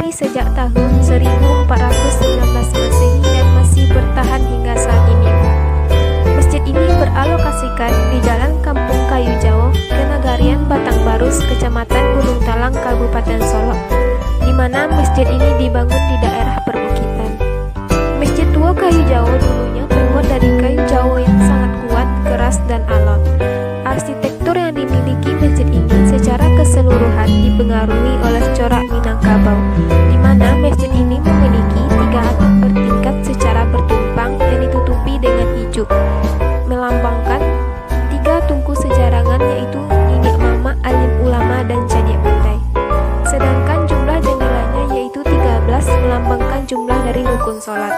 berdiri sejak tahun 1419 Masehi dan masih bertahan hingga saat ini. Masjid ini beralokasikan di Jalan Kampung Kayu Jawo, Kenagarian Batangbarus, Kecamatan Gunung Talang, Kabupaten Solok, di mana masjid ini dibangun di daerah perbukitan. Masjid Tua Kayu Jawo dulunya terbuat dari kayu Jawo yang sangat kuat, keras, dan alot. Arsitektur yang dimiliki masjid ini secara keseluruhan dipengaruhi oleh corak Minangkabau, di mana masjid ini memiliki 3 atap bertingkat secara bertumpang yang ditutupi dengan ijuk, melambangkan 3 tungku sejarangan, yaitu Nenek Mama, Alim Ulama, dan Cadiak Pandai. Sedangkan jumlah jendelanya yaitu 13, melambangkan jumlah dari rukun sholat.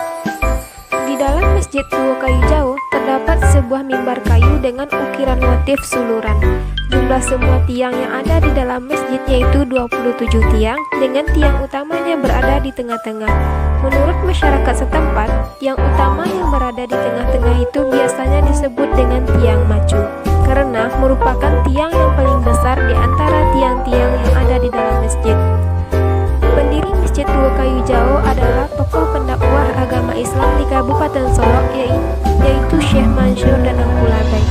Di dalam Masjid Tua Kayu Jawo terdapat sebuah mimbar kayu dengan ukiran motif suluran. Jumlah semua tiang yang ada di dalam masjid yaitu 27 tiang, dengan tiang utamanya berada di tengah-tengah. Menurut masyarakat setempat, tiang utama yang berada di tengah-tengah itu biasanya disebut dengan tiang macu, karena merupakan tiang yang paling besar di antara tiang-tiang yang ada di dalam masjid. Pendiri Masjid Tua Kayu Jawo adalah tokoh pendakwah agama Islam di Kabupaten Solok, yaitu Syekh Mansur dan Angku Labai.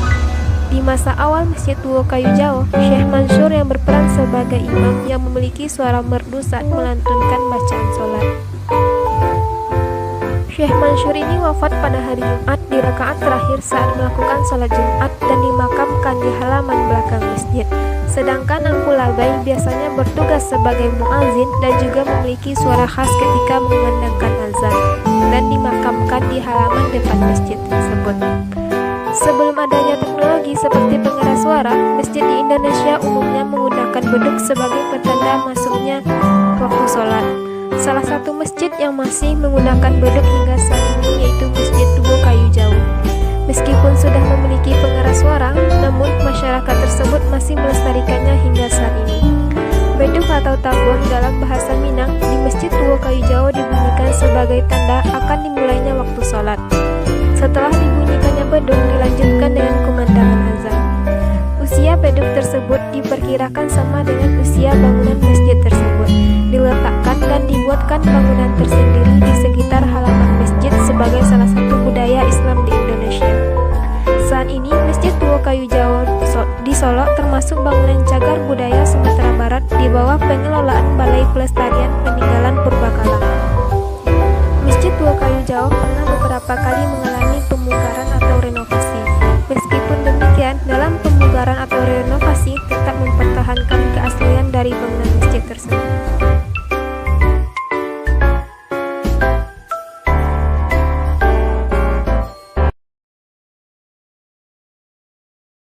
Di masa awal Masjid Tua Kayu Jawo, Syekh Mansur yang berperan sebagai imam yang memiliki suara merdu saat melantunkan bacaan sholat. Syekh Mansur ini wafat pada hari Jumat di rakaat terakhir saat melakukan sholat Jumat dan dimakamkan di halaman belakang masjid. Sedangkan Angku Labai biasanya bertugas sebagai muazin dan juga memiliki suara khas ketika mengumandangkan azan dan dimakamkan di halaman depan masjid tersebut. Sebelum adanya teknologi seperti pengeras suara, masjid di Indonesia umumnya menggunakan beduk sebagai petanda masuknya waktu sholat. Salah satu masjid yang masih menggunakan beduk hingga saat ini yaitu Masjid Tua Kayu Jawo. Meskipun sudah memiliki pengeras suara, namun masyarakat tersebut masih melestarikannya hingga saat ini. Beduk atau tabuh dalam bahasa Minang di Masjid Tua Kayu Jawo dibunyikan sebagai tanda akan dimulainya waktu sholat. Setelah dibunyikannya beduk, dilanjutkan dengan kumandangan azan. Usia beduk tersebut diperkirakan sama dengan usia bangunan masjid tersebut. Diletakkan dan dibuatkan bangunan tersendiri di sekitar halaman masjid sebagai salah satu budaya Islam di Indonesia. Saat ini Masjid Tua Kayu Jawo di Solok termasuk bangunan cagar budaya Sumatera Barat di bawah pengelolaan Balai Pelestarian Peninggalan Purbakala. Masjid Tua Kayu Jawo pernah beberapa kali mengalami pemugaran atau renovasi. Meskipun demikian, dalam pemugaran atau renovasi tetap mempertahankan keaslian dari bangunan masjid tersebut.